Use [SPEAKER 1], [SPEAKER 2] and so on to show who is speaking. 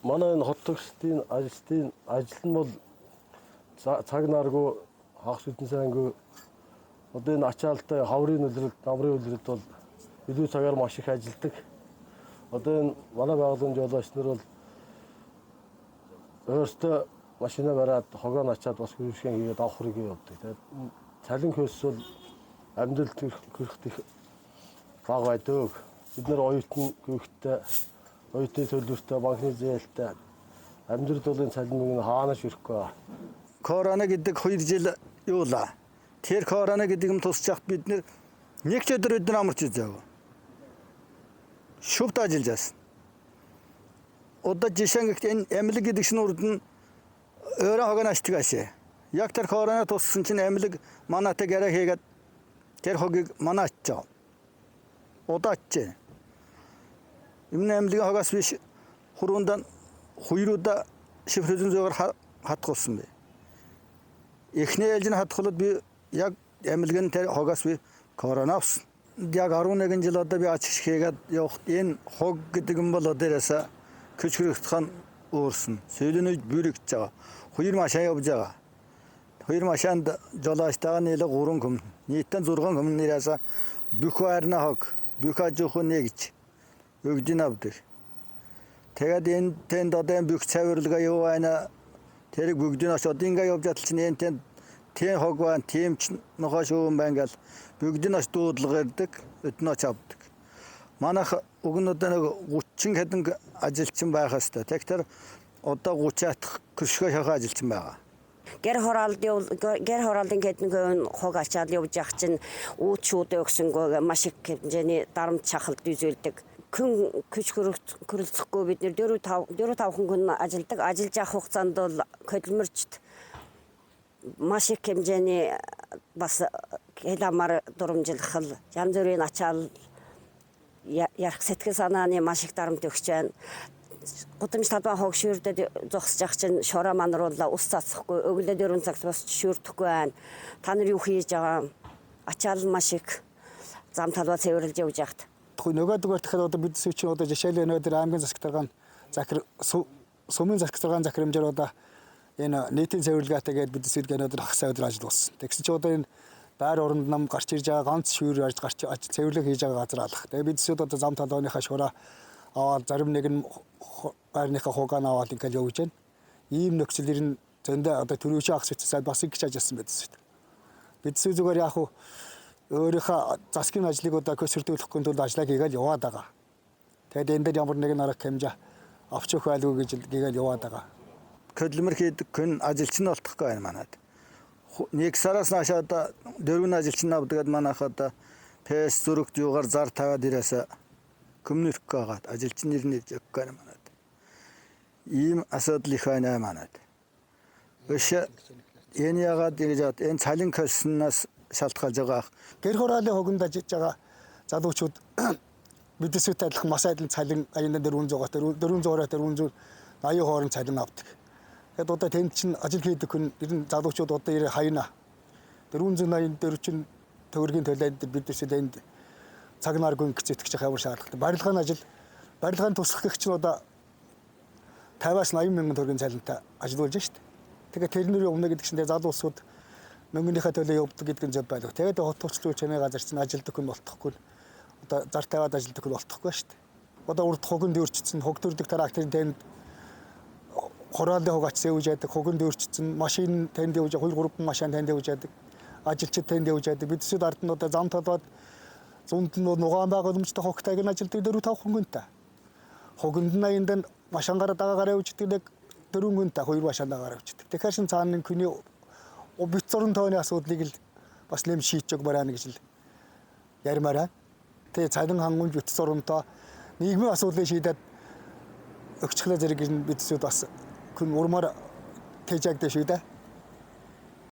[SPEAKER 1] манай энэ хот төгсдийн ажилтны ажил нь бол цаг наргүй хагас үдэн сайнгүй одоо энэ ачаалтай хаврын үлрэлт, намрын үлрэлт бол илүү цагаар маш их ажилдаг. Одоо энэ манай байгууллагын жолооч нар бол өөртөө машина бариад хогоо ачаад бас хөрвшгэн хийгээд авах хэрэгээ явуулдаг. Тэгээд цалин хөөс бол амьдралд хүрэх их бага байдаг. Бид нар оюутан гүөхтэй, оюутны төлбөртэй, банкны зээлтэй амьдрал бол энэ цалин мөнгө хаанаас ирэхгүй.
[SPEAKER 2] Корона гэдэг 2 жил юулаа. Тэр корона гэдэг юм тусчаад бид нэг ч өдөр амарч үзээв. Шүвт ажиллаж байсан. Одоо жишээнгэд энэ эмнэлэг гэдэг шинүрд нь өөрөө хогоонашдаг ашээ. Яг тэр корона туссан чинь эмнэлэг манаатай гэрээ хийгээд тэр хогийг манаачаа. Удаачээ. Энэ эмнэлгийн хогоос биш хуруундаа хуйруудаа шифрэлэн зөөр хатгуулсан бэ. Эхний ээлжин хатгуулад би яг эмнэлгийн тэр хогоос би корона авсан. Яг 11 жил одоо би ачиж хийгээд явах энэ хог гэдэг юм бол одоорээс күч хэрэгтхэн уурсан. Сүүлийн үед бүрэгж байгаа. Хоёр машин явж байгаа. Хоёр машинд жолоочтойгоо нийлээ 3 хүн. Нийтдээ 6 хүн нэрээс бүх хайрна хог, бүх ажихын нэгж өгдөн авдаг. Тэгээд энэ тэнд одоо бүх цавирлага юу байна? Тэрийг бүгдийг очоод ингээ явж атал чинь энэ тэнд тийм хог байна, тийм ч нохоо шүүн байна гэл бүгдийг оч дуудлага ирдэг, өднөч авдаг. Манайх өгнөдөө нэг 30 хэдэн ажилчин байх хэвээр. Тэгэхээр одоо 30-аад көшгөө шахаа ажилчин байгаа.
[SPEAKER 3] Гэр хороолын гэдэг хог ачаал явж явах чинь уучууд өгсөнгөө маш их хэмжээний дарамт шахалт үзүүлдэг. Хүн күч хөрөлцөхгүй бид нэр 4-5 хүн ажилдаг. Ажиллаж явах хугацаанд бол хөдөлмөрчд маш их хэмжээний бас хэлэмар дурамжилах янз бүрийн ачаал ярах сэтгэл санааны маш их дарамт өгч байна. Гудамж талбай хог шүүрдэд зогсож явах чинь шороо манруулаа ус цацахгүй өглөө 4 цагт бас шүүрдэхгүй байна. Та нар юу хийж байгаа? Ачаал маш их зам талбай цэвэрлж явж яхад.
[SPEAKER 4] Нөгөө дугаар тэгэхээр одоо бид чинь одоо жишээлбэл өнөөдөр аймгийн засагтаргаан захир сумын засагтаргаан захирамжаар одоо энэ нийтийн цэвэрлэгаатай гээд бид сэдг өнөөдөр хагас өдөр ажил болсон. Тэгсэн чинь одоо энэ байр оронд нам гарч ирж байгаа ганц шүүр гарч цэвэрлэг хийж байгаа газар алах. Тэгээ бид сэд одоо зам талбайныхаа шураа аваад зарим нэг нь байрныхаа хугаан аваад ингээл явж байна. Ийм нөхцөл ер нь зөндөө одоо төрөөч ахс үтсээд бас их гэж ажилласан байдаг сэд. Бид сэд зүгээр яг хуу өөрийнхөө засгийн ажлыг одоо көсөрдүүлэхгүй тулд ажиллаа хийгээл яваад байгаа. Тэгээд энэ дээр ямар нэгэн арга хэмжээ авч өгөх байлгүй гэж хийгээл яваад байгаа.
[SPEAKER 2] Хөдөлмөр хийдэг хүн ажилчин болтохгүй байна манайд. Нэг сараас наашаа одоо 4 ажилчин авдаг манайх одоо пэс зүрэгт юугаар зар тавиад ирээсэ коммуникг байгаад ажилчин нэрний өгөхгүй манайд. Ийм асуудал их байна манайд. Өшө энэ ягаад ингэж энэ цалин хөлснөөс шалтгаалж байгаа.
[SPEAKER 4] Гэр хороолын хогонд ажиллаж байгаа залуучууд бидэсүүтэй адилхан маш айдлын цалин аянд 400-аар 480 хоорон цалин авдаг. Тэгээд одоо тэнд чинь ажил хийдэг хүн ер нь залуучууд одоо ирээ хайна. 480 дээр чинь төгрөгийн төлөөд бидэсүүд энд цаг наргүй гэцэтгэж хавар шаардлагатай. Барилгааны туслах гэх чинь одоо 50-аас 80 мянган төгрөгийн цалинтай ажиллаж байна шүү дээ. Тэгээд тэрнэр өмнө гэдэг чинь залуусууд мөнгөнийхөө төлөө явуулдаг гэдэг нь зөв байлгүй. Тэгээд хот туслуулж чанаа газар чинь ажилдаг хүн болтохгүй. Одоо зар тавиад ажилдаг хүн болтохгүй шүү дээ. Одоо урд хогонд өөрчсөн хог төрдөг тракторын тэнд хороолын хог ач зэвж яадаг, хогонд өөрчсөн машин тэнд явж 2-3 машин тэнд явж яадаг. Ажилчид тэнд явж яадаг. Бидсүүд ард нь одоо зам талбайд зунд нь нугаан байгууламжтай хогтайг нь ажилдаг 4-5 хүнтэй. Хогонд нь аянд машингаар дагаа явж идэг 4 хүнтэй 2 машинаа гараа явж идэг. Тэгэхээр шин цаана хүний бит зурн тооны асуудлыг л бас нэм шийдэж өгмөр байна гэж л ярмаараа. Тэгээ цалин хангамж бит зурнтоо нийгмийн асуудлыг шийдээд өгчлөө зэрэг бидэсүүд бас хүн урмаар тэжээгдэж шүү дээ.